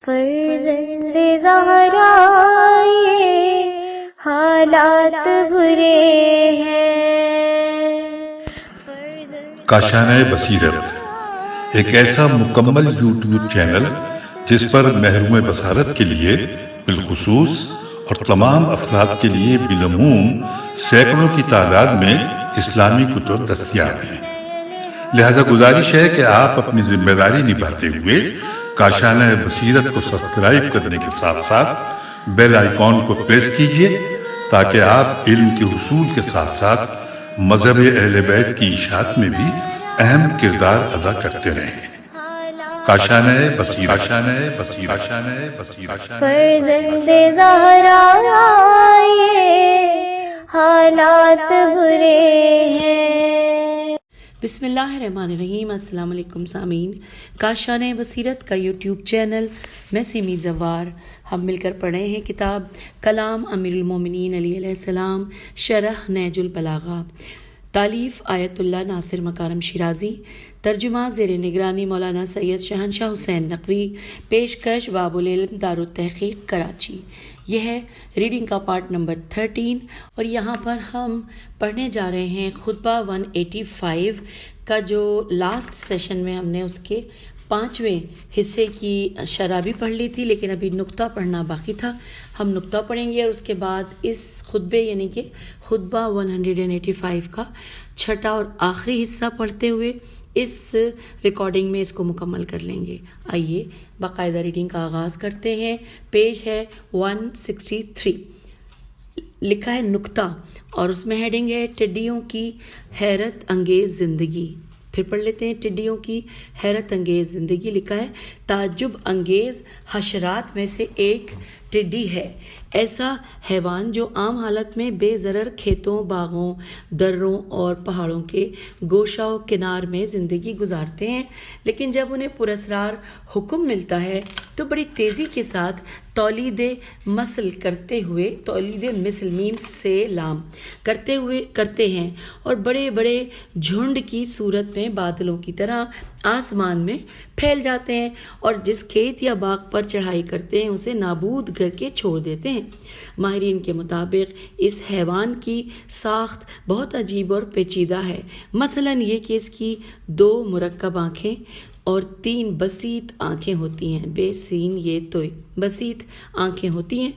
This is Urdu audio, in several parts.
فرزند زہرا یہ حالات برے ہیں. کاشانۂ بصیرت ایک ایسا مکمل یوٹیوب چینل جس پر محروم بصارت کے لیے بالخصوص اور تمام افراد کے لیے بالعموم سینکڑوں کی تعداد میں اسلامی کتب دستیاب ہیں. لہذا گزارش ہے کہ آپ اپنی ذمہ داری نبھاتے ہوئے کاشانۂ بصیرت کو سبسکرائب کرنے کے ساتھ ساتھ بیل آئیکن کو پریس کیجیے تاکہ آپ علم کے حصول کے ساتھ ساتھ مذہب اہل بیت کی اشاعت میں بھی اہم کردار ادا کرتے رہیں. کاشانۂ بصیرت. فرزند زہرا یہ حالات برے ہیں. بسم اللہ الرحمن الرحیم. السلام علیکم سامعین. کاشانۂ بصیرت کا یوٹیوب چینل میں سیمی زوار ہم مل کر پڑھے ہیں کتاب کلام امیر المومنین علی علیہ السلام شرح نہج البلاغہ، تالیف آیت اللہ ناصر مکارم شیرازی، ترجمہ زیر نگرانی مولانا سید شہنشاہ حسین نقوی، پیشکش باب العلم دارالتحقیق کراچی. یہ ہے ریڈنگ کا پارٹ نمبر 13 اور یہاں پر ہم پڑھنے جا رہے ہیں خطبہ 185 کا جو لاسٹ سیشن میں ہم نے اس کے 5ویں حصے کی شرح بھی پڑھ لی تھی، لیکن ابھی نقطہ پڑھنا باقی تھا. ہم نقطہ پڑھیں گے اور اس کے بعد اس خطبے یعنی کہ خطبہ 185 کا چھٹا اور آخری حصہ پڑھتے ہوئے اس ریکارڈنگ میں اس کو مکمل کر لیں گے. آئیے باقاعدہ ریڈنگ کا آغاز کرتے ہیں. پیج ہے 163. لکھا ہے نکتہ اور اس میں ہیڈنگ ہے ٹڈیوں کی حیرت انگیز زندگی. پھر پڑھ لیتے ہیں ٹڈیوں کی حیرت انگیز زندگی. لکھا ہے تعجب انگیز حشرات میں سے ایک ٹڈی ہے، ایسا حیوان جو عام حالت میں بے ضرر کھیتوں، باغوں، دروں اور پہاڑوں کے گوشہ و کنار میں زندگی گزارتے ہیں، لیکن جب انہیں پراسرار حکم ملتا ہے تو بڑی تیزی کے ساتھ تولید مثل میم سے لام کرتے ہیں اور بڑے بڑے جھنڈ کی صورت میں بادلوں کی طرح آسمان میں پھیل جاتے ہیں اور جس کھیت یا باغ پر چڑھائی کرتے ہیں اسے نابود کر کے چھوڑ دیتے ہیں. ماہرین کے مطابق اس حیوان کی ساخت بہت عجیب اور پیچیدہ ہے. مثلاً یہ کہ اس کی 2 مرکب آنکھیں اور 3 بسیط آنکھیں ہوتی ہیں. بے سین یہ تو بسیط آنکھیں ہوتی ہیں.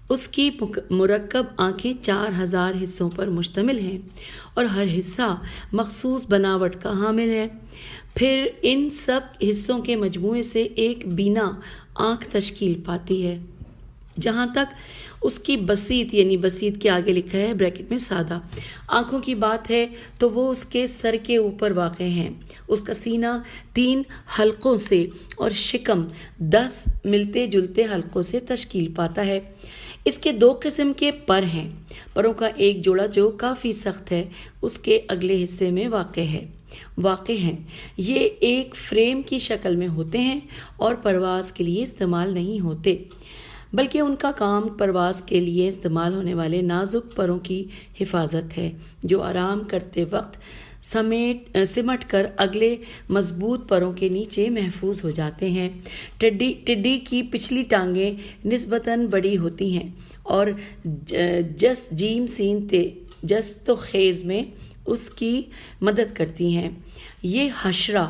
اس کی مرکب آنکھیں 4000 حصوں پر مشتمل ہیں اور ہر حصہ مخصوص بناوٹ کا حامل ہے. پھر ان سب حصوں کے مجموعے سے ایک بینا آنکھ تشکیل پاتی ہے. جہاں تک اس کی بسیط یعنی بسیط کے آگے لکھا ہے بریکٹ میں سادہ آنکھوں کی بات ہے تو وہ اس کے سر کے اوپر واقع ہیں. اس کا سینہ 3 حلقوں سے اور شکم 10 ملتے جلتے حلقوں سے تشکیل پاتا ہے. اس کے 2 قسم کے پر ہیں. پروں کا ایک جوڑا جو کافی سخت ہے اس کے اگلے حصے میں واقع ہیں. یہ ایک فریم کی شکل میں ہوتے ہیں اور پرواز کے لیے استعمال نہیں ہوتے، بلکہ ان کا کام پرواز کے لیے استعمال ہونے والے نازک پروں کی حفاظت ہے جو آرام کرتے وقت سمٹ کر اگلے مضبوط پروں کے نیچے محفوظ ہو جاتے ہیں. ٹڈی کی پچھلی ٹانگیں نسبتاً بڑی ہوتی ہیں اور جست و خیز میں اس کی مدد کرتی ہیں. یہ حشرہ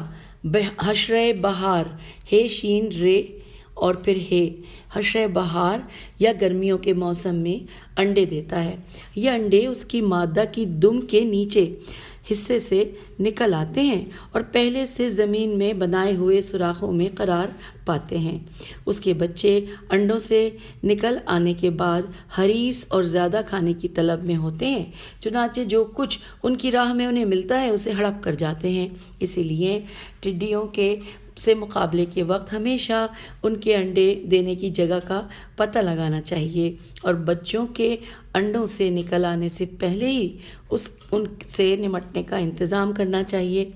بہار ہے شین رے اور پھر ہے حشرہ بہار یا گرمیوں کے موسم میں انڈے دیتا ہے. یہ انڈے اس کی مادہ کی دم کے نیچے حصے سے نکل آتے ہیں اور پہلے سے زمین میں بنائے ہوئے سوراخوں میں قرار پاتے ہیں. اس کے بچے انڈوں سے نکل آنے کے بعد حریص اور زیادہ کھانے کی طلب میں ہوتے ہیں، چنانچہ جو کچھ ان کی راہ میں انہیں ملتا ہے اسے ہڑپ کر جاتے ہیں. اسی لیے ٹڈیوں کے سے مقابلے کے وقت ہمیشہ ان کے انڈے دینے کی جگہ کا پتہ لگانا چاہیے اور بچوں کے انڈوں سے نکل آنے سے پہلے ہی ان سے نمٹنے کا انتظام کرنا چاہیے.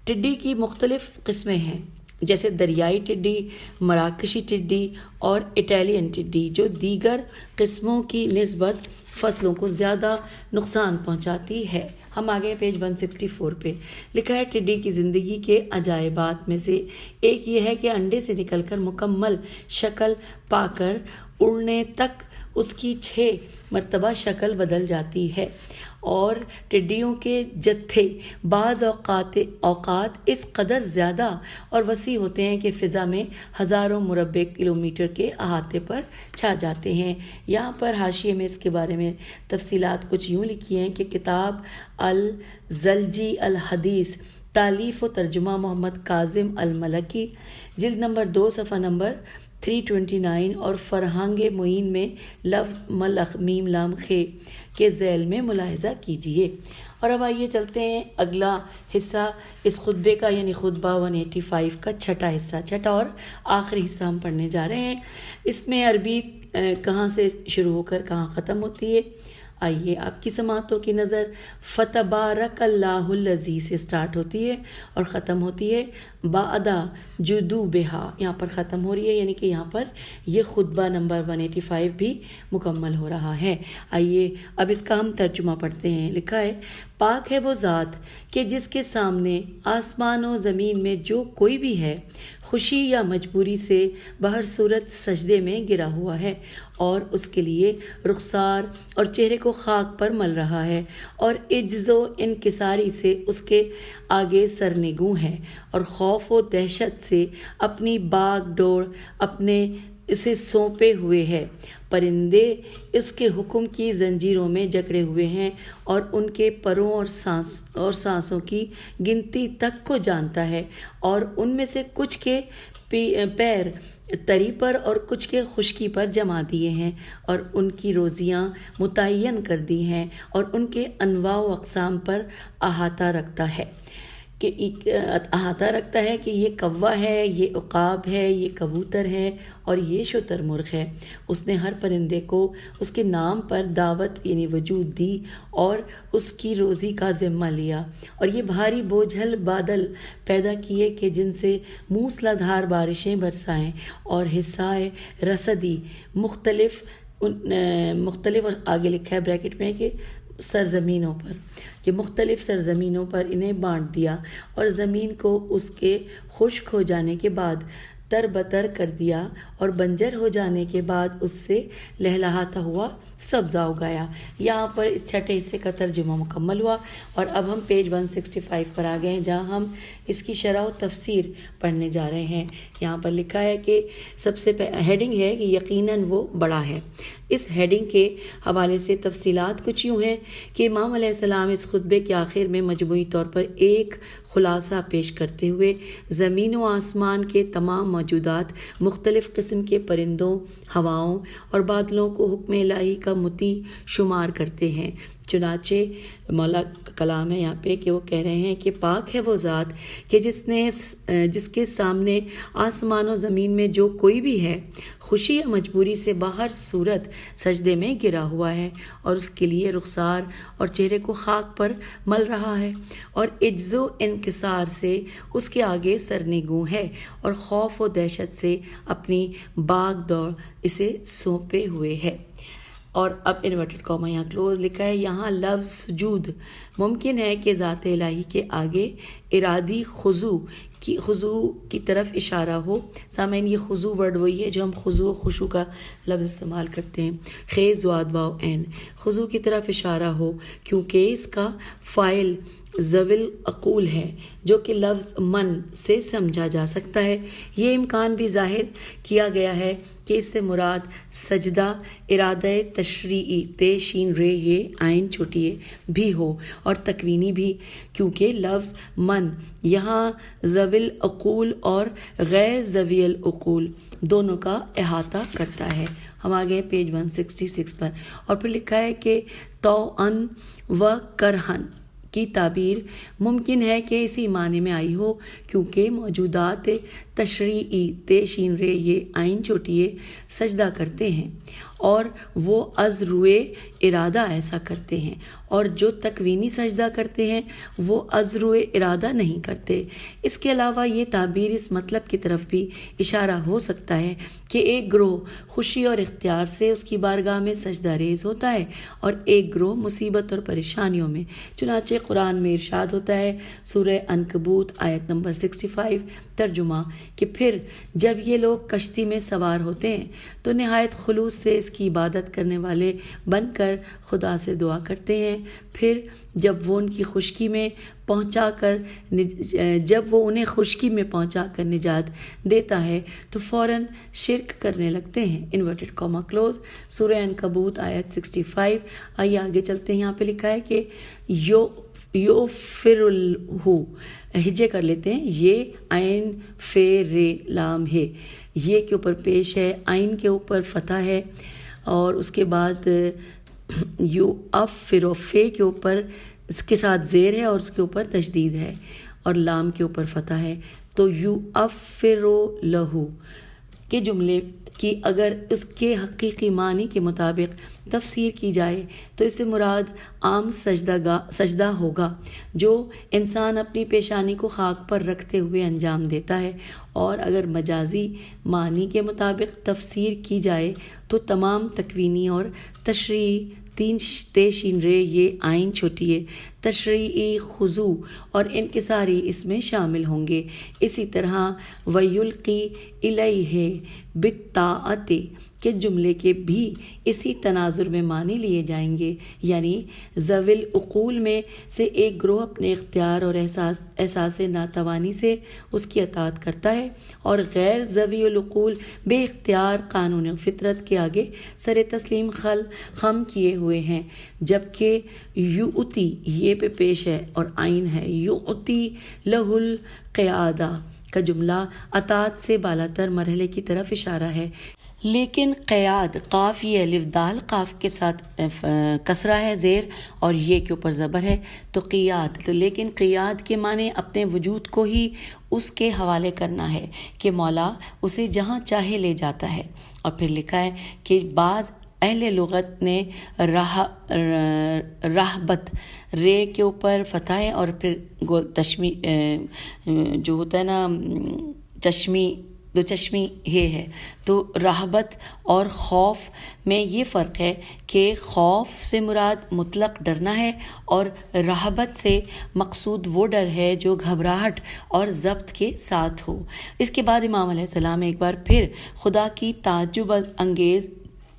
ٹڈی کی مختلف قسمیں ہیں جیسے دریائی ٹڈی، مراکشی ٹڈی اور اٹالین ٹڈی، جو دیگر قسموں کی نسبت فصلوں کو زیادہ نقصان پہنچاتی ہے. ہم آگے پیج 164 پہ لکھا ہے ٹڈی کی زندگی کے عجائبات میں سے ایک یہ ہے کہ انڈے سے نکل کر مکمل شکل پا کر اڑنے تک اس کی 6 مرتبہ شکل بدل جاتی ہے، اور ٹڈیوں کے جتھے بعض اوقات اس قدر زیادہ اور وسیع ہوتے ہیں کہ فضا میں ہزاروں مربع کلومیٹر کے احاطے پر چھا جاتے ہیں۔ یہاں پر حاشیے میں اس کے بارے میں تفصیلات کچھ یوں لکھی ہیں کہ کتاب الزلجی الحدیث تالیف و ترجمہ محمد کاظم الملکی، جلد نمبر 2 صفحہ نمبر 329، اور فرہنگ معین میں لفظ ملخ میم لام خے کے ذیل میں ملاحظہ کیجیے۔ اور اب آئیے چلتے ہیں اگلا حصہ اس خطبے کا، یعنی خطبہ 185 کا چھٹا حصہ، چھٹا اور آخری حصہ ہم پڑھنے جا رہے ہیں۔ اس میں عربی کہاں سے شروع ہو کر کہاں ختم ہوتی ہے، آئیے آپ کی سماعتوں کی نظر۔ فتبارک اللہ الذی سے سٹارٹ ہوتی ہے اور ختم ہوتی ہے بعدا جدوبہا، یہاں پر ختم ہو رہی ہے، یعنی کہ یہاں پر یہ خطبہ نمبر 185 بھی مکمل ہو رہا ہے۔ آئیے اب اس کا ہم ترجمہ پڑھتے ہیں۔ لکھا ہے پاک ہے وہ ذات کہ جس کے سامنے آسمان و زمین میں جو کوئی بھی ہے خوشی یا مجبوری سے بہر صورت سجدے میں گرا ہوا ہے، اور اس کے لیے رخسار اور چہرے کو خاک پر مل رہا ہے، اور عجز و انکساری سے اس کے آگے سرنگوں ہے، اور خوف و دہشت سے اپنی باغ ڈور اپنے اسے سونپے ہوئے ہے۔ پرندے اس کے حکم کی زنجیروں میں جکڑے ہوئے ہیں، اور ان کے پروں اور سانسوں کی گنتی تک کو جانتا ہے، اور ان میں سے کچھ کے پیر تری پر اور کچھ کے خشکی پر جما دیے ہیں، اور ان کی روزیاں متعین کر دی ہیں، اور ان کے انواع و اقسام پر احاطہ رکھتا ہے کہ یہ کوا ہے، یہ عقاب ہے، یہ کبوتر ہے، اور یہ شتر مرغ ہے۔ اس نے ہر پرندے کو اس کے نام پر دعوت یعنی وجود دی اور اس کی روزی کا ذمہ لیا، اور یہ بھاری بوجھل بادل پیدا کیے کہ جن سے موسلا دھار بارشیں برسائیں، اور حصائے رسدی مختلف اور آگے لکھا ہے بریکٹ میں کہ سرزمینوں پر، کہ مختلف سرزمینوں پر انہیں بانٹ دیا، اور زمین کو اس کے خشک ہو جانے کے بعد تر بتر کر دیا، اور بنجر ہو جانے کے بعد اس سے لہلہاتا ہوا سبزہ اگایا۔ یہاں پر اس چھٹے حصے کا ترجمہ مکمل ہوا، اور اب ہم پیج 165 پر آ گئے ہیں، جہاں ہم اس کی شرح و تفسیر پڑھنے جا رہے ہیں۔ یہاں پر لکھا ہے کہ سب سے ہیڈنگ ہے کہ یقیناً وہ بڑا ہے۔ اس ہیڈنگ کے حوالے سے تفصیلات کچھ یوں ہیں کہ امام علیہ السلام اس خطبے کے آخر میں مجموعی طور پر ایک خلاصہ پیش کرتے ہوئے زمین و آسمان کے تمام موجودات، مختلف قسم کے پرندوں، ہواؤں اور بادلوں کو حکم الہی کا مطیع شمار کرتے ہیں۔ چنانچہ مولا کا کلام ہے یہاں پہ کہ وہ کہہ رہے ہیں کہ پاک ہے وہ ذات کہ جس کے سامنے آسمان و زمین میں جو کوئی بھی ہے خوشی یا مجبوری سے باہر صورت سجدے میں گرا ہوا ہے، اور اس کے لیے رخسار اور چہرے کو خاک پر مل رہا ہے، اور عجز و انکسار سے اس کے آگے سرنگوں ہے، اور خوف و دہشت سے اپنی باغ دوڑ اسے سونپے ہوئے ہے۔ اور اب انورٹڈ کاما یہاں کلوز لکھا ہے۔ یہاں لفظ سجود ممکن ہے کہ ذات الہی کے آگے ارادی خضوع کی طرف اشارہ ہو۔ سامعین یہ خضوع ورڈ وہی ہے جو ہم خضوع و خشوع کا لفظ استعمال کرتے ہیں، خیز زواد واو عین، خضوع کی طرف اشارہ ہو، کیونکہ اس کا فاعل ذوی العقول ہے، جو کہ لفظ من سے سمجھا جا سکتا ہے۔ یہ امکان بھی ظاہر کیا گیا ہے کہ اس سے مراد سجدہ ارادہ تشریعی تے شین رے یہ عین چھوٹی ہے بھی ہو، اور تکوینی بھی، کیونکہ لفظ من یہاں ذوی العقول اور غیر ذوی العقول دونوں کا احاطہ کرتا ہے۔ ہم آگے پیج 166 پر، اور پھر لکھا ہے کہ طوعاً و کرہن کی تعبیر ممکن ہے کہ اسی معنی میں آئی ہو، کیونکہ موجودات تشریعی تے شین رے یہ آئین چوٹیے سجدہ کرتے ہیں، اور وہ از روئے ارادہ ایسا کرتے ہیں، اور جو تکوینی سجدہ کرتے ہیں وہ از روئے ارادہ نہیں کرتے۔ اس کے علاوہ یہ تعبیر اس مطلب کی طرف بھی اشارہ ہو سکتا ہے کہ ایک گروہ خوشی اور اختیار سے اس کی بارگاہ میں سجدہ ریز ہوتا ہے، اور ایک گروہ مصیبت اور پریشانیوں میں۔ چنانچہ قرآن میں ارشاد ہوتا ہے، سورہ عنکبوت آیت نمبر 65 ترجمہ، کہ پھر جب یہ لوگ کشتی میں سوار ہوتے ہیں تو نہایت خلوص سے اس کی عبادت کرنے والے بن کر خدا سے دعا کرتے ہیں، پھر جب وہ انہیں خشکی میں پہنچا کر نجات دیتا ہے تو فوراً شرک کرنے لگتے ہیں۔ انورٹڈ کاما کلوز، سورہ عنکبوت آیت 65۔ آئیے آگے چلتے ہیں، یہاں پہ لکھا ہے کہ یوفرلہو، ہجے کر لیتے ہیں، یہ عین فے رے لام ہے، یہ کے اوپر پیش ہے، عین کے اوپر فتح ہے، اور اس کے بعد یو افرو، فے کے اوپر اس کے ساتھ زیر ہے اور اس کے اوپر تشدید ہے، اور لام کے اوپر فتح ہے، تو یو افرو لہو کے جملے کی اگر اس کے حقیقی معنی کے مطابق تفسیر کی جائے تو اس سے مراد عام سجدہ ہوگا جو انسان اپنی پیشانی کو خاک پر رکھتے ہوئے انجام دیتا ہے، اور اگر مجازی معنی کے مطابق تفسیر کی جائے تو تمام تکوینی اور تشریعی تین تے شین رے یہ آئین چھوٹیے تشریعی خضوع اور انکساری اس میں شامل ہوں گے۔ اسی طرح وَيُلْقِي إِلَيْهِ بِالطَّاعَةِ کے جملے کے بھی اسی تناظر میں معنی لیے جائیں گے، یعنی ذوی العقول میں سے ایک گروہ اپنے اختیار اور احساس ناتوانی سے اس کی اطاعت کرتا ہے، اور غیر ذوی العقول بے اختیار قانون فطرت کے آگے سر تسلیم خم کیے ہوئے ہیں، جبکہ یؤتی یہ پہ پیش ہے اور عین ہے، یؤتی لہ القیادہ کا جملہ اطاعت سے بالاتر مرحلے کی طرف اشارہ ہے، لیکن قیاد قاف یہ الف دال قاف کے ساتھ کسرہ ہے زیر اور یہ کے اوپر زبر ہے تو قیاد، تو لیکن قیاد کے معنی اپنے وجود کو ہی اس کے حوالے کرنا ہے کہ مولا اسے جہاں چاہے لے جاتا ہے۔ اور پھر لکھا ہے کہ بعض اہل لغت نے رہبت رے کے اوپر فتح ہے اور پھر تشمی جو ہوتا ہے نا چشمی دو چشمی ہے تو رہبت اور خوف میں یہ فرق ہے کہ خوف سے مراد مطلق ڈرنا ہے اور رہبت سے مقصود وہ ڈر ہے جو گھبراہٹ اور ضبط کے ساتھ ہو۔ اس کے بعد امام علیہ السلام ایک بار پھر خدا کی تعجب انگیز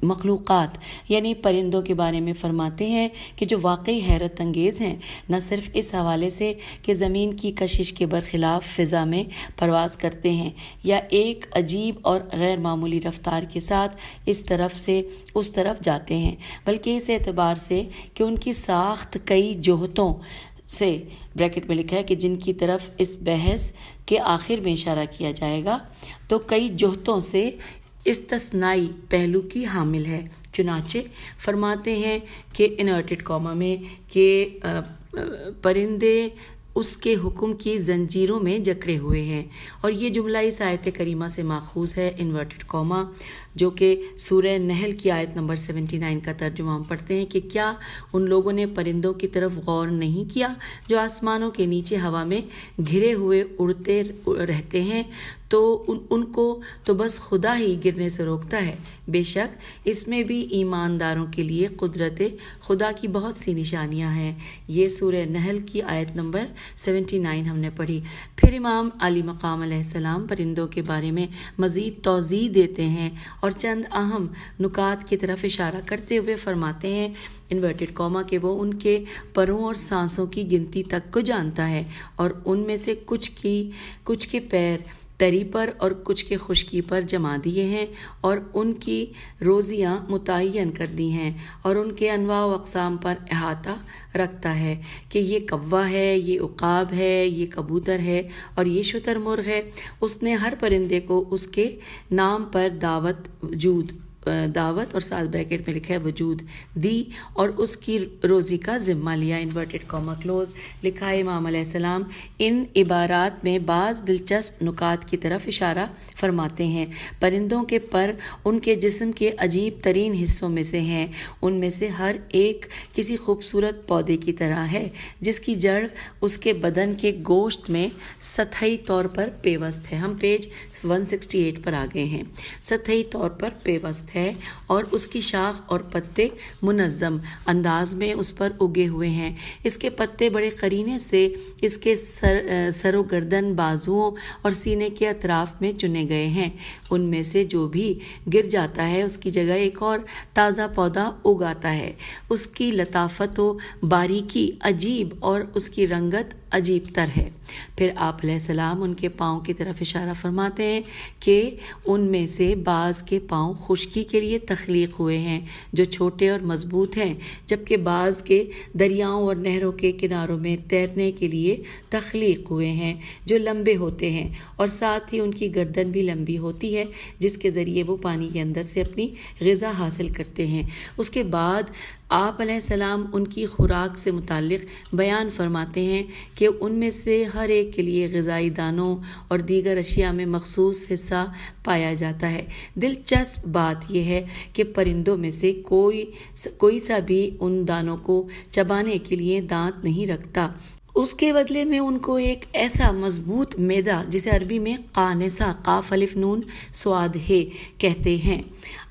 مخلوقات یعنی پرندوں کے بارے میں فرماتے ہیں کہ جو واقعی حیرت انگیز ہیں، نہ صرف اس حوالے سے کہ زمین کی کشش کے برخلاف فضا میں پرواز کرتے ہیں یا ایک عجیب اور غیر معمولی رفتار کے ساتھ اس طرف سے اس طرف جاتے ہیں، بلکہ اس اعتبار سے کہ ان کی ساخت کئی جہتوں سے بریکٹ میں لکھا ہے کہ جن کی طرف اس بحث کے آخر میں اشارہ کیا جائے گا تو کئی جہتوں سے استثنائی پہلو کی حامل ہے۔ چنانچہ فرماتے ہیں کہ انورٹڈ کاما میں کہ پرندے اس کے حکم کی زنجیروں میں جکڑے ہوئے ہیں، اور یہ جملہ اس آیت کریمہ سے ماخوذ ہے انورٹڈ کاما جو کہ سورہ نحل کی آیت نمبر 79 کا ترجمہ ہم پڑھتے ہیں کہ کیا ان لوگوں نے پرندوں کی طرف غور نہیں کیا جو آسمانوں کے نیچے ہوا میں گھرے ہوئے اڑتے رہتے ہیں، تو ان کو تو بس خدا ہی گرنے سے روکتا ہے۔ بے شک اس میں بھی ایمانداروں کے لیے قدرت خدا کی بہت سی نشانیاں ہیں۔ یہ سورہ نحل کی آیت نمبر 79 ہم نے پڑھی۔ پھر امام علی مقام علیہ السلام پرندوں کے بارے میں مزید توضیح دیتے ہیں اور چند اہم نکات کی طرف اشارہ کرتے ہوئے فرماتے ہیں انورٹڈ کاما کہ وہ ان کے پروں اور سانسوں کی گنتی تک کو جانتا ہے، اور ان میں سے کچھ کے پیر تری پر اور کچھ کے خشکی پر جما دیے ہیں، اور ان کی روزیاں متعین کر دی ہیں، اور ان کے انواع و اقسام پر احاطہ رکھتا ہے کہ یہ کوا ہے، یہ عقاب ہے، یہ کبوتر ہے اور یہ شتر مرغ ہے۔ اس نے ہر پرندے کو اس کے نام پر دعوت وجود دعوت اور ساتھ بریکٹ میں لکھا ہے وجود دی اور اس کی روزی کا ذمہ لیا، انورٹڈ کاما کلوز. لکھا ہے امام علیہ السلام ان عبارات میں بعض دلچسپ نکات کی طرف اشارہ فرماتے ہیں. پرندوں کے پر ان کے جسم کے عجیب ترین حصوں میں سے ہیں. ان میں سے ہر ایک کسی خوبصورت پودے کی طرح ہے جس کی جڑ اس کے بدن کے گوشت میں سطحی طور پر پیوست ہے. ہم پیج 168 پر آ گئے ہیں. سطحی طور پر پیوست ہے اور اس کی شاخ اور پتے منظم انداز میں اس پر اگے ہوئے ہیں. اس کے پتے بڑے قرینے سے اس کے سر و گردن، بازوؤں اور سینے کے اطراف میں چنے گئے ہیں. ان میں سے جو بھی گر جاتا ہے اس کی جگہ ایک اور تازہ پودا اگاتا ہے. اس کی لطافت و باریکی عجیب اور اس کی رنگت عجیب تر ہے. پھر آپ علیہ السلام ان کے پاؤں کی طرف اشارہ فرماتے ہیں کہ ان میں سے بعض کے پاؤں خشکی کے لیے تخلیق ہوئے ہیں جو چھوٹے اور مضبوط ہیں، جبکہ بعض کے دریاؤں اور نہروں کے کناروں میں تیرنے کے لیے تخلیق ہوئے ہیں جو لمبے ہوتے ہیں، اور ساتھ ہی ان کی گردن بھی لمبی ہوتی ہے جس کے ذریعے وہ پانی کے اندر سے اپنی غذا حاصل کرتے ہیں. اس کے بعد آپ علیہ السلام ان کی خوراک سے متعلق بیان فرماتے ہیں کہ ان میں سے ہر ایک کے لیے غذائی دانوں اور دیگر اشیاء میں مخصوص حصہ پایا جاتا ہے. دلچسپ بات یہ ہے کہ پرندوں میں سے کوئی سا بھی ان دانوں کو چبانے کے لیے دانت نہیں رکھتا. اس کے بدلے میں ان کو ایک ایسا مضبوط معدہ جسے عربی میں قانصہ قاف الف نون صاد ہے کہتے ہیں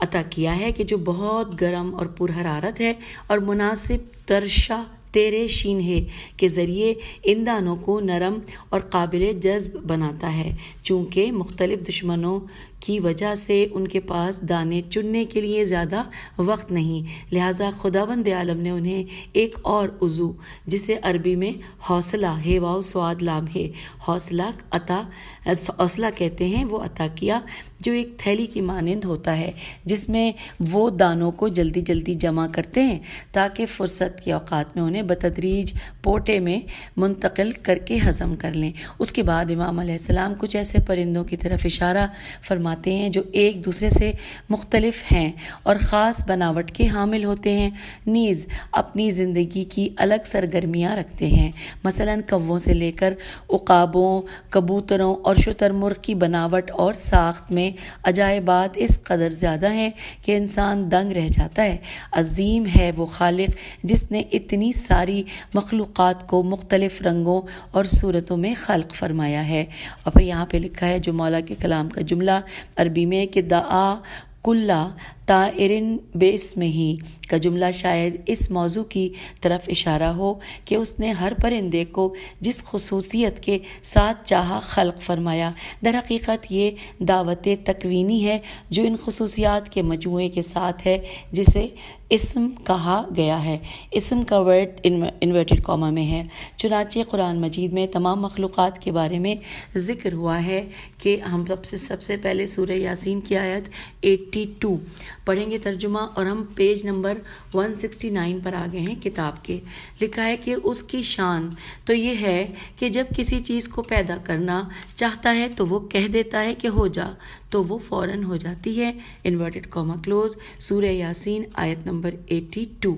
عطا کیا ہے کہ جو بہت گرم اور پرحرارت ہے اور مناسب ترشا تیرے شین ہے کے ذریعے ان دانوں کو نرم اور قابل جذب بناتا ہے. چونکہ مختلف دشمنوں کی وجہ سے ان کے پاس دانے چننے کے لیے زیادہ وقت نہیں، لہٰذا خداوند عالم نے انہیں ایک اور عضو جسے عربی میں حوصلہ ہے واو سواد لام ہے حوصلہ کہتے ہیں وہ عطا کیا، جو ایک تھیلی کی مانند ہوتا ہے جس میں وہ دانوں کو جلدی جلدی جمع کرتے ہیں تاکہ فرصت کے اوقات میں انہیں بتدریج پوٹے میں منتقل کر کے ہضم کر لیں. اس کے بعد امام علیہ السلام کچھ ایسے پرندوں کی طرف اشارہ فرماتے ہیں جو ایک دوسرے سے مختلف ہیں اور خاص بناوٹ کے حامل ہوتے ہیں، نیز اپنی زندگی کی الگ سرگرمیاں رکھتے ہیں. مثلا کووں سے لے کر عقابوں، کبوتروں اور شتر مرغ کی بناوٹ اور ساخت میں عجائبات اس قدر زیادہ ہیں کہ انسان دنگ رہ جاتا ہے. عظیم ہے وہ خالق جس نے اتنی ساری مخلوقات کو مختلف رنگوں اور صورتوں میں خلق فرمایا ہے. اور پھر یہاں پہ لکھا ہے جو مولا کے کلام کا جملہ عربی میں کہ دعا کلا طائرن باسمہ ہی کا جملہ شاید اس موضوع کی طرف اشارہ ہو کہ اس نے ہر پرندے کو جس خصوصیت کے ساتھ چاہا خلق فرمایا. در حقیقت یہ دعوت تکوینی ہے جو ان خصوصیات کے مجموعے کے ساتھ ہے جسے اسم کہا گیا ہے. اسم کا ورڈ انورٹڈ کاما میں ہے. چنانچہ قرآن مجید میں تمام مخلوقات کے بارے میں ذکر ہوا ہے کہ ہم سب سے پہلے سورہ یاسین کی آیت 82 پڑھیں گے ترجمہ، اور ہم پیج نمبر 169 پر آ گئے ہیں کتاب کے. لکھا ہے کہ اس کی شان تو یہ ہے کہ جب کسی چیز کو پیدا کرنا چاہتا ہے تو وہ کہہ دیتا ہے کہ ہو جا، تو وہ فوراً ہو جاتی ہے. انورٹڈ کاما کلوز سورہ یاسین آیت نمبر 82.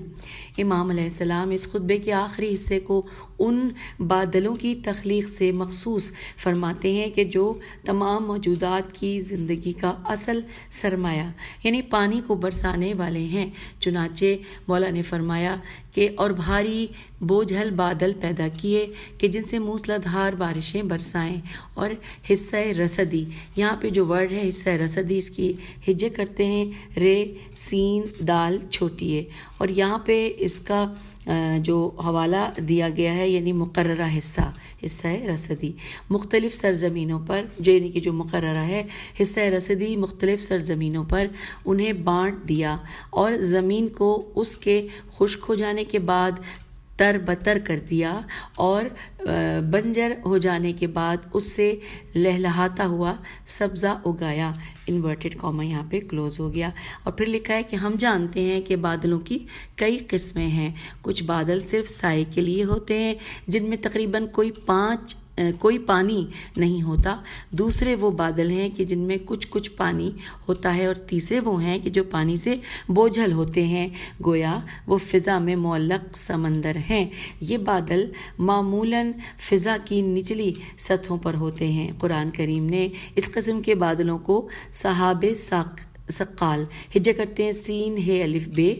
امام علیہ السلام اس خطبے کے آخری حصے کو ان بادلوں کی تخلیق سے مخصوص فرماتے ہیں کہ جو تمام موجودات کی زندگی کا اصل سرمایہ یعنی پانی کو برسانے والے ہیں. چنانچہ مولا نے فرمایا کہ اور بھاری بوجھل بادل پیدا کیے کہ جن سے موسلادھار بارشیں برسائیں، اور حصہ رسدی، یہاں پہ جو ورڈ ہے حصہ رسدی اس کی ہجے کرتے ہیں رے سین دال چھوٹی ہے، اور یہاں پہ اس کا جو حوالہ دیا گیا ہے یعنی مقررہ حصہ رسدی مختلف سرزمینوں پر، جو یعنی کہ جو مقررہ ہے حصہ رسدی مختلف سرزمینوں پر انہیں بانٹ دیا، اور زمین کو اس کے خشک ہو جانے کے بعد تر بتر کر دیا، اور بنجر ہو جانے کے بعد اس سے لہلہاتا ہوا سبزہ اگایا. انورٹڈ کاما یہاں پہ کلوز ہو گیا. اور پھر لکھا ہے کہ ہم جانتے ہیں کہ بادلوں کی کئی قسمیں ہیں. کچھ بادل صرف سائے کے لیے ہوتے ہیں جن میں تقریباً کوئی 5 کوئی پانی نہیں ہوتا، دوسرے وہ بادل ہیں کہ جن میں کچھ پانی ہوتا ہے، اور تیسرے وہ ہیں کہ جو پانی سے بوجھل ہوتے ہیں، گویا وہ فضا میں معلق سمندر ہیں۔ یہ بادل معمولاً فضا کی نچلی سطحوں پر ہوتے ہیں۔ قرآن کریم نے اس قسم کے بادلوں کو سحاب ثقال، ہجا کرتے ہیں سین ہے الف بے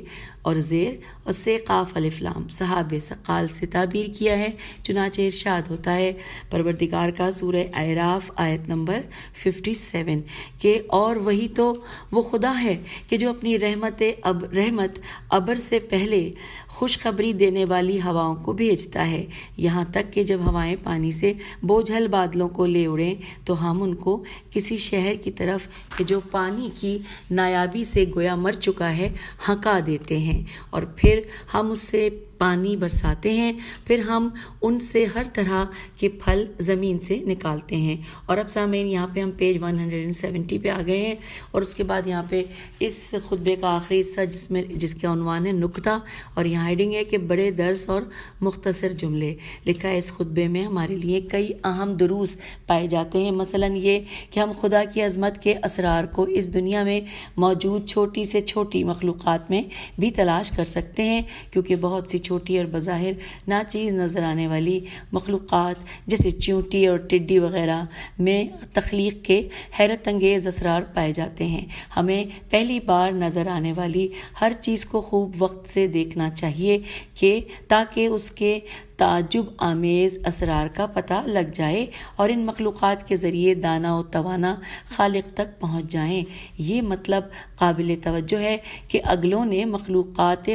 اور زیر اور سے قاف الف لام، سحاب ثقال سے تعبیر کیا ہے۔ چنانچہ ارشاد ہوتا ہے پروردگار کا سورہ اعراف آیت نمبر 57 کہ اور وہی تو وہ خدا ہے کہ جو اپنی رحمت ابر سے پہلے خوشخبری دینے والی ہواؤں کو بھیجتا ہے، یہاں تک کہ جب ہوائیں پانی سے بوجھل بادلوں کو لے اڑیں تو ہم ان کو کسی شہر کی طرف کہ جو پانی کی نایابی سے گویا مر چکا ہے ہنکا دیتے ہیں، اور پھر ہم اس سے پانی برساتے ہیں، پھر ہم ان سے ہر طرح کے پھل زمین سے نکالتے ہیں۔ اور اب سامعین یہاں پہ ہم پیج 170 پہ آ گئے ہیں، اور اس کے بعد یہاں پہ اس خطبے کا آخری حصہ جس کا عنوان ہے نکتہ، اور یہاں ہیڈنگ ہے کہ بڑے درس اور مختصر جملے۔ لکھا ہے اس خطبے میں ہمارے لیے کئی اہم دروس پائے جاتے ہیں، مثلاً یہ کہ ہم خدا کی عظمت کے اسرار کو اس دنیا میں موجود چھوٹی سے چھوٹی مخلوقات میں بھی تلاش کر سکتے ہیں، کیونکہ بہت سی چھوٹی اور بظاہر ناچیز نظر آنے والی مخلوقات جیسے چیونٹی اور ٹڈی وغیرہ میں تخلیق کے حیرت انگیز اسرار پائے جاتے ہیں۔ ہمیں پہلی بار نظر آنے والی ہر چیز کو خوب وقت سے دیکھنا چاہیے کہ تاکہ اس کے تعجب آمیز اسرار کا پتہ لگ جائے اور ان مخلوقات کے ذریعے دانا و توانا خالق تک پہنچ جائیں۔ یہ مطلب قابل توجہ ہے کہ اگلوں نے مخلوقات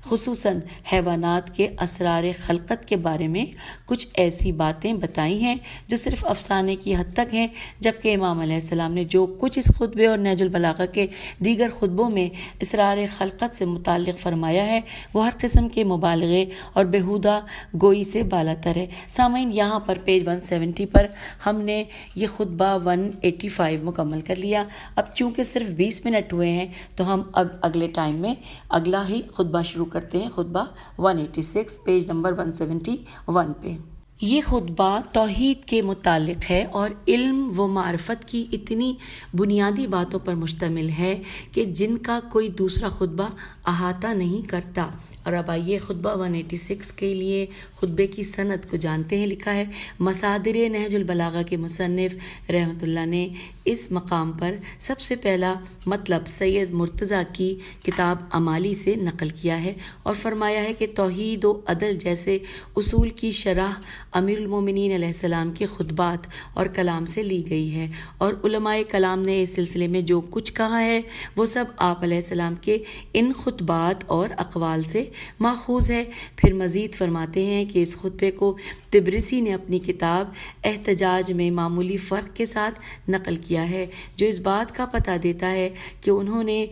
خصوصاً حیوانات کے اسرار خلقت کے بارے میں کچھ ایسی باتیں بتائی ہیں جو صرف افسانے کی حد تک ہیں، جبکہ امام علیہ السلام نے جو کچھ اس خطبے اور نہج البلاغہ کے دیگر خطبوں میں اسرار خلقت سے متعلق فرمایا ہے وہ ہر قسم کے مبالغے اور بےہودہ گوئی سے بالاتر ہے۔ سامعین یہاں پر پیج 170 پر ہم نے یہ خطبہ 185 مکمل کر لیا۔ اب چونکہ صرف 20 منٹ ہوئے ہیں تو ہم اب اگلے ٹائم میں اگلا ہی خطبہ شروع کرتے ہیں، خطبہ 186 پیج نمبر 171 پہ۔ یہ خطبہ توحید کے متعلق ہے اور علم و معرفت کی اتنی بنیادی باتوں پر مشتمل ہے کہ جن کا کوئی دوسرا خطبہ احاطہ نہیں کرتا۔ اور اب آئیے خطبہ 186 کے لیے خطبے کی سند کو جانتے ہیں۔ لکھا ہے مصادر نہج البلاغہ کے مصنف رحمۃ اللہ نے اس مقام پر سب سے پہلا مطلب سید مرتضیٰ کی کتاب امالی سے نقل کیا ہے اور فرمایا ہے کہ توحید و عدل جیسے اصول کی شرح امیر المومنین علیہ السلام کے خطبات اور کلام سے لی گئی ہے، اور علماء کلام نے اس سلسلے میں جو کچھ کہا ہے وہ سب آپ علیہ السلام کے ان خطبات اور اقوال سے ماخوذ ہے۔ پھر مزید فرماتے ہیں کہ اس خطبے کو طبرسی نے اپنی کتاب احتجاج میں معمولی فرق کے ساتھ نقل کیا ہے، جو اس بات کا پتہ دیتا ہے کہ انہوں نے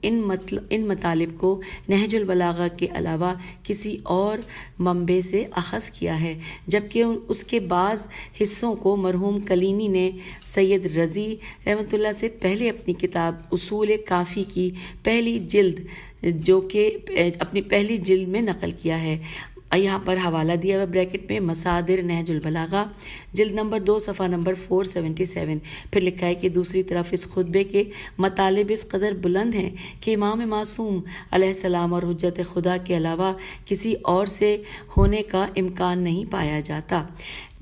ان مطالب کو نہج البلاغہ کے علاوہ کسی اور منبع سے اخذ کیا ہے، جبکہ اس کے بعض حصوں کو مرحوم کلینی نے سید رضی رحمۃ اللہ سے پہلے اپنی کتاب اصول کافی کی پہلی جلد جو کہ اپنی پہلی جلد میں نقل کیا ہے۔ یہاں پر حوالہ دیا ہوا بریکٹ میں مصادر نہج البلاغہ جلد نمبر 2 صفحہ نمبر 477۔ پھر لکھا ہے کہ دوسری طرف اس خطبے کے مطالب اس قدر بلند ہیں کہ امام معصوم علیہ السلام اور حجت خدا کے علاوہ کسی اور سے ہونے کا امکان نہیں پایا جاتا۔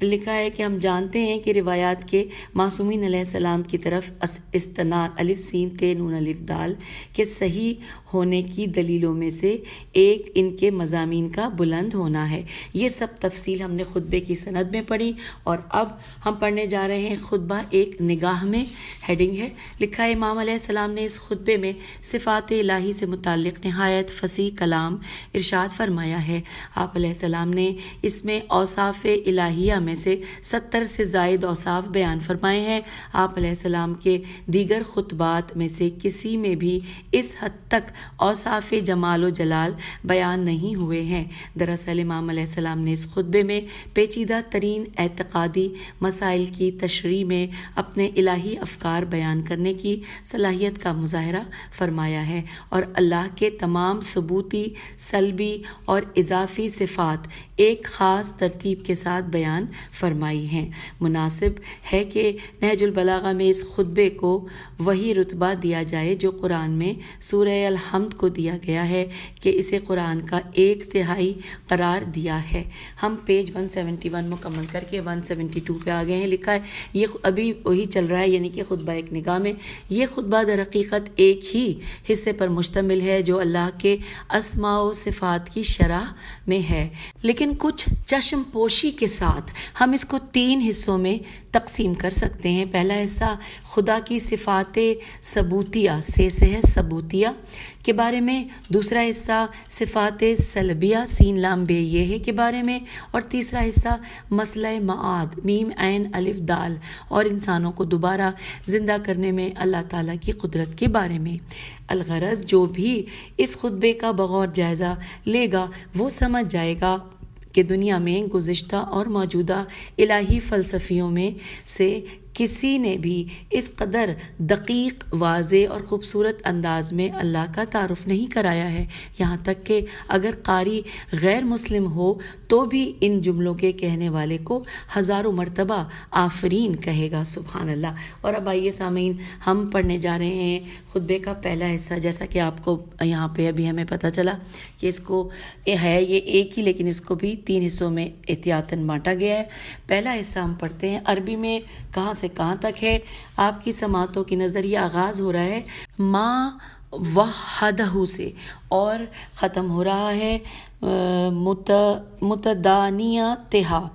لکھا ہے کہ ہم جانتے ہیں کہ روایات کے معصومین علیہ السلام کی طرف استناد الف سین تے نون الف دال کے صحیح ہونے کی دلیلوں میں سے ایک ان کے مضامین کا بلند ہونا ہے۔ یہ سب تفصیل ہم نے خطبے کی سند میں پڑھی، اور اب ہم پڑھنے جا رہے ہیں خطبہ ایک نگاہ میں۔ ہیڈنگ ہے، لکھا ہے امام علیہ السلام نے اس خطبے میں صفات الہی سے متعلق نہایت فصیح کلام ارشاد فرمایا ہے۔ آپ علیہ السلام نے اس میں اوصاف الہیہ میں سے 70 سے زائد اوصاف بیان فرمائے ہیں۔ آپ علیہ السلام کے دیگر خطبات میں سے کسی میں بھی اس حد تک اوصاف جمال و جلال بیان نہیں ہوئے ہیں۔ دراصل امام علیہ السلام نے اس خطبے میں پیچیدہ ترین اعتقادی مسائل کی تشریح میں اپنے الہی افکار بیان کرنے کی صلاحیت کا مظاہرہ فرمایا ہے، اور اللہ کے تمام ثبوتی، سلبی اور اضافی صفات ایک خاص ترتیب کے ساتھ بیان فرمائی ہیں۔ مناسب ہے کہ نہج البلاغہ میں اس خطبے کو وہی رتبہ دیا جائے جو قرآن میں سورہ الحمد کو دیا گیا ہے کہ اسے قرآن کا 1/3 قرار دیا ہے۔ ہم پیج 171 مکمل کر کے 172 پہ آ گئے ہیں۔ لکھا ہے یہ ابھی وہی چل رہا ہے، یعنی کہ خطبہ ایک نگاہ میں۔ یہ خطبہ در حقیقت ایک ہی حصے پر مشتمل ہے جو اللہ کے اسماء و صفات کی شرح میں ہے، لیکن کچھ چشم پوشی کے ساتھ ہم اس کو 3 حصوں میں تقسیم کر سکتے ہیں۔ پہلا حصہ خدا کی صفات ثبوتیہ سے ہے ثبوتیہ کے بارے میں، دوسرا حصہ صفات سلبیہ سین لام بے یہ ہے کے بارے میں، اور تیسرا حصہ مسئلہ معاد میم عین الف دال اور انسانوں کو دوبارہ زندہ کرنے میں اللہ تعالیٰ کی قدرت کے بارے میں۔ الغرض جو بھی اس خطبے کا بغور جائزہ لے گا وہ سمجھ جائے گا کہ دنیا میں گزشتہ اور موجودہ الہی فلسفیوں میں سے کسی نے بھی اس قدر دقیق، واضح اور خوبصورت انداز میں اللہ کا تعارف نہیں کرایا ہے، یہاں تک کہ اگر قاری غیر مسلم ہو تو بھی ان جملوں کے کہنے والے کو ہزاروں مرتبہ آفرین کہے گا۔ سبحان اللہ۔ اور اب آئیے سامعین، ہم پڑھنے جا رہے ہیں خطبے کا پہلا حصہ، جیسا کہ آپ کو یہاں پہ ابھی ہمیں پتہ چلا کہ اس کو ہے یہ ایک ہی، لیکن اس کو بھی 3 حصوں میں احتیاطاً بانٹا گیا ہے۔ پہلا حصہ ہم پڑھتے ہیں، عربی میں کہاں سے کہاں تک ہے آپ کی سماعتوں کی نظر یہ آغاز ہو رہا ہے ما وحدہ سے اور ختم ہو رہا ہے متدانیتہا۔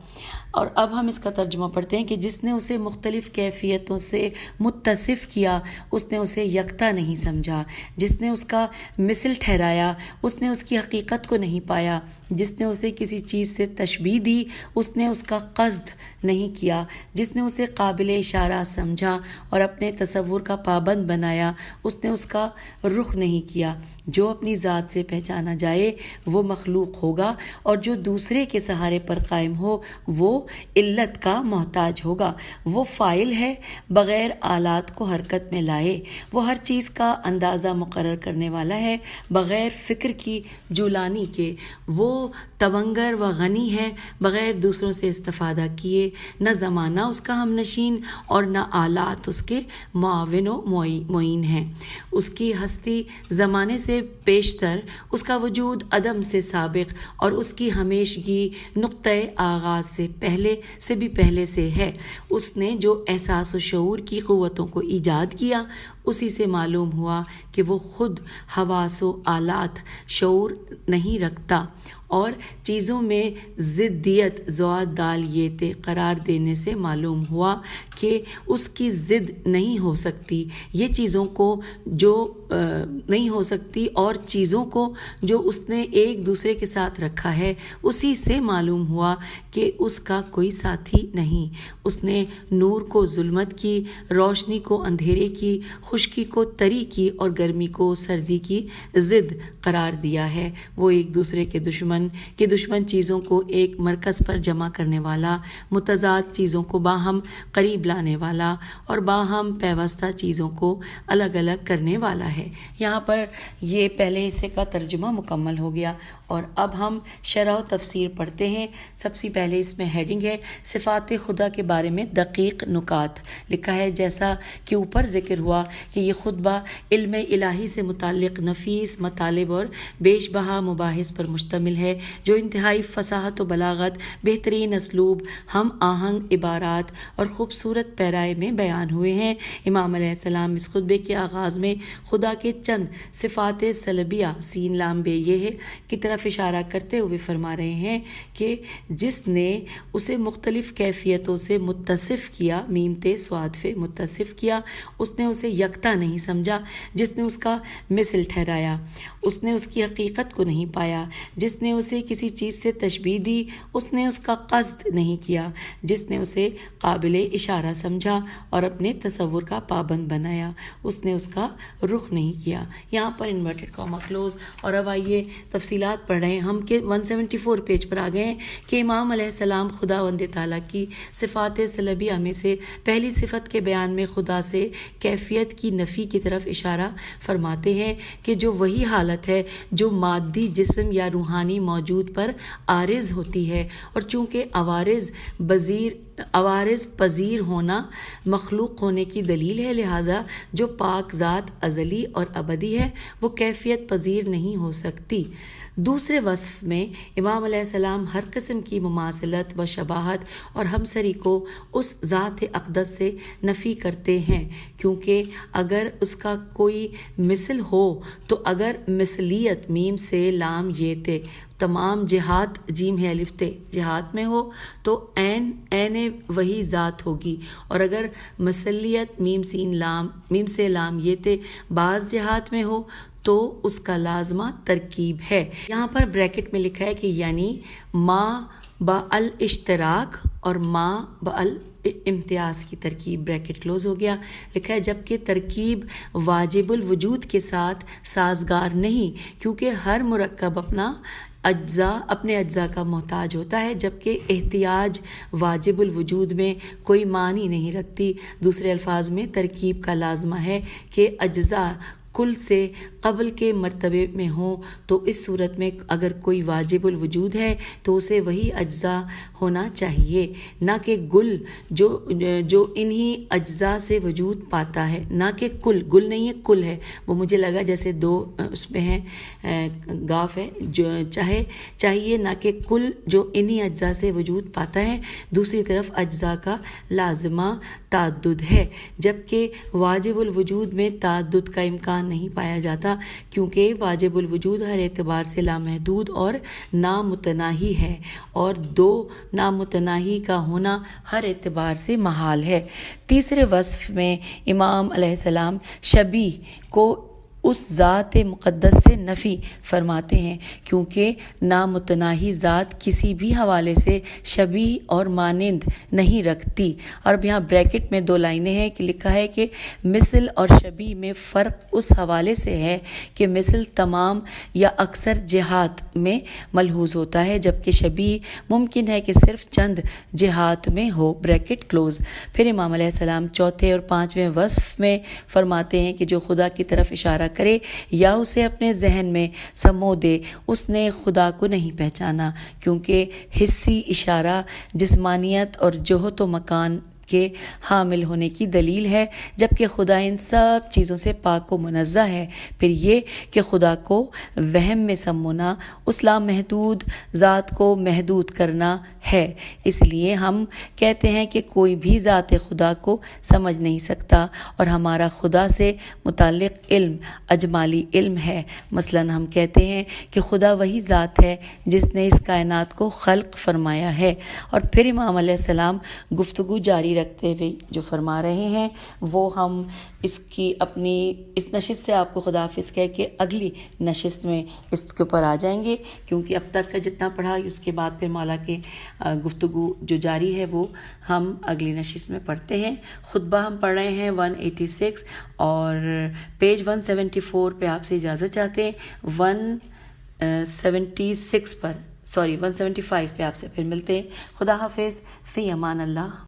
اور اب ہم اس کا ترجمہ پڑھتے ہیں کہ جس نے اسے مختلف کیفیتوں سے متصف کیا اس نے اسے یکتا نہیں سمجھا، جس نے اس کا مثل ٹھہرایا اس نے اس کی حقیقت کو نہیں پایا، جس نے اسے کسی چیز سے تشبیہ دی اس نے اس کا قصد نہیں کیا، جس نے اسے قابل اشارہ سمجھا اور اپنے تصور کا پابند بنایا اس نے اس کا رخ نہیں کیا۔ جو اپنی ذات سے پہچانا جائے وہ مخلوق ہوگا، اور جو دوسرے کے سہارے پر قائم ہو وہ علت کا محتاج ہوگا۔ وہ فاعل ہے بغیر آلات کو حرکت میں لائے، وہ ہر چیز کا اندازہ مقرر کرنے والا ہے بغیر فکر کی جولانی کے، وہ تونگر و غنی ہے بغیر دوسروں سے استفادہ کیے، نہ زمانہ اس کا ہم نشین اور نہ آلات اس کے معاون و معین ہیں۔ اس کی ہستی زمانے سے پیشتر، اس کا وجود عدم سے سابق اور اس کی ہمیشگی نقطۂ آغاز سے بھی پہلے سے ہے۔ اس نے جو احساس و شعور کی قوتوں کو ایجاد کیا اسی سے معلوم ہوا کہ وہ خود حواس و آلات شعور نہیں رکھتا، اور چیزوں میں ضدیت زواد دال یہ تے قرار دینے سے معلوم ہوا کہ اس کی ضد نہیں ہو سکتی، یہ چیزوں کو جو نہیں ہو سکتی اور چیزوں کو جو اس نے ایک دوسرے کے ساتھ رکھا ہے اسی سے معلوم ہوا کہ اس کا کوئی ساتھی نہیں۔ اس نے نور کو ظلمت کی، روشنی کو اندھیرے کی، خشکی کو تری کی اور گرمی کو سردی کی ضد قرار دیا ہے۔ وہ ایک دوسرے کے دشمن چیزوں کو ایک مرکز پر جمع کرنے والا، متضاد چیزوں کو باہم قریب لانے والا اور باہم پیوستہ چیزوں کو الگ الگ کرنے والا ہے۔ یہاں پر یہ پہلے حصے کا ترجمہ مکمل ہو گیا، اور اب ہم شرح و تفسیر پڑھتے ہیں۔ سب سے پہلے اس میں ہیڈنگ ہے صفات خدا کے بارے میں دقیق نکات۔ لکھا ہے جیسا کہ اوپر ذکر ہوا کہ یہ خطبہ علم الہی سے متعلق نفیس مطالب اور بیش بہا مباحث پر مشتمل ہے جو انتہائی فصاحت و بلاغت، بہترین اسلوب، ہم آہنگ عبارات اور خوبصورت پیرائے میں بیان ہوئے ہیں۔ امام علیہ السلام اس خطبے کے آغاز میں خدا کے چند صفات سلبیہ سین لام بے یہ کی طرف اشارہ کرتے ہوئے فرما رہے ہیں کہ جس نے اسے مختلف کیفیتوں سے متصف کیا، میم تے سواد فے متصف کیا، اس نے اسے یکتا نہیں سمجھا، جس نے اس کا مثل ٹھہرایا اس نے اس کی حقیقت کو نہیں پایا، جس نے اسے کسی چیز سے تشبیہ دی اس نے اس کا قصد نہیں کیا، جس نے اسے قابل اشارہ سمجھا اور اپنے تصور کا پابند بنایا اس نے اس کا رخ نہیں کیا۔ یہاں پر انورٹڈ کاما کلوز۔ اور اب آئیے تفصیلات بات پڑھ رہے ہیں ہم کہ 174 پیج پر آ گئے ہیں کہ امام علیہ السلام خداوند تعالیٰ کی صفات سلبیہ میں سے پہلی صفت کے بیان میں خدا سے کیفیت کی نفی کی طرف اشارہ فرماتے ہیں کہ جو وہی حالت ہے جو مادی جسم یا روحانی موجود پر عارض ہوتی ہے، اور چونکہ عوارض پذیر ہونا مخلوق ہونے کی دلیل ہے، لہٰذا جو پاک ذات ازلی اور ابدی ہے وہ کیفیت پذیر نہیں ہو سکتی۔ دوسرے وصف میں امام علیہ السلام ہر قسم کی مماثلت و شباہت اور ہمسری کو اس ذات اقدس سے نفی کرتے ہیں، کیونکہ اگر اس کا کوئی مثل ہو تو اگر مثلیت میم سے لام یہ تے تمام جہات جیم ہے الف تے جہات میں ہو تو عین وہی ذات ہوگی، اور اگر مثلیت میم سے لام یہ تے بعض جہات میں ہو تو اس کا لازمہ ترکیب ہے۔ یہاں پر بریکٹ میں لکھا ہے کہ یعنی ما بالاشتراک اور ما بالامتیاز کی ترکیب، بریکٹ کلوز ہو گیا، لکھا ہے جبکہ ترکیب واجب الوجود کے ساتھ سازگار نہیں، کیونکہ ہر مرکب اپنے اجزاء کا محتاج ہوتا ہے، جبکہ احتیاج واجب الوجود میں کوئی معنی نہیں رکھتی۔ دوسرے الفاظ میں ترکیب کا لازمہ ہے کہ اجزاء کل سے قبل کے مرتبے میں ہوں، تو اس صورت میں اگر کوئی واجب الوجود ہے تو اسے وہی اجزاء ہونا چاہیے، نہ کہ گل جو انہی اجزاء سے وجود پاتا ہے، نہ کہ گل نہیں ہے کل ہے، وہ مجھے لگا جیسے دو اس میں ہے گاف ہے، جو چاہیے نہ کہ کل جو انہی اجزاء سے وجود پاتا ہے۔ دوسری طرف اجزاء کا لازمہ تعدد ہے، جبکہ واجب الوجود میں تعدد کا امکان نہیں پایا جاتا، کیونکہ واجب الوجود ہر اعتبار سے لامحدود اور نامتناہی ہے، اور دو نامتناہی کا ہونا ہر اعتبار سے محال ہے۔ تیسرے وصف میں امام علیہ السلام شبیہ کو اس ذات مقدس سے نفی فرماتے ہیں، کیونکہ نامتناہی ذات کسی بھی حوالے سے شبیہ اور مانند نہیں رکھتی۔ اور اب یہاں بریکٹ میں 2 لائنیں ہیں کہ لکھا ہے کہ مثل اور شبیہ میں فرق اس حوالے سے ہے کہ مثل تمام یا اکثر جہات میں ملحوظ ہوتا ہے، جبکہ شبیہ ممکن ہے کہ صرف چند جہات میں ہو، بریکٹ کلوز۔ پھر امام علیہ السلام چوتھے اور 5ویں وصف میں فرماتے ہیں کہ جو خدا کی طرف اشارہ کرے یا اسے اپنے ذہن میں سمو دے، اس نے خدا کو نہیں پہچانا، کیونکہ حسی اشارہ جسمانیت اور جہت و مکان کے حامل ہونے کی دلیل ہے، جبکہ خدا ان سب چیزوں سے پاک و منزہ ہے۔ پھر یہ کہ خدا کو وہم میں سمونا اس لامحدود ذات کو محدود کرنا ہے، اس لیے ہم کہتے ہیں کہ کوئی بھی ذات خدا کو سمجھ نہیں سکتا، اور ہمارا خدا سے متعلق علم اجمالی علم ہے۔ مثلا ہم کہتے ہیں کہ خدا وہی ذات ہے جس نے اس کائنات کو خلق فرمایا ہے۔ اور پھر امام علیہ السلام گفتگو جاری رکھتے ہوئے جو فرما رہے ہیں وہ ہم اس نشست سے آپ کو خداحافظ کہہ کے اگلی نشست میں اس کے اوپر آ جائیں گے، کیونکہ اب تک کا جتنا پڑھا اس کے بعد پھر مولا کے گفتگو جو جاری ہے وہ ہم اگلی نشست میں پڑھتے ہیں۔ خطبہ ہم پڑھ رہے ہیں 186 اور پیج 174 پہ آپ سے اجازت چاہتے ہیں، 175 پہ آپ سے پھر ملتے ہیں۔ خدا حافظ، فی امان اللہ۔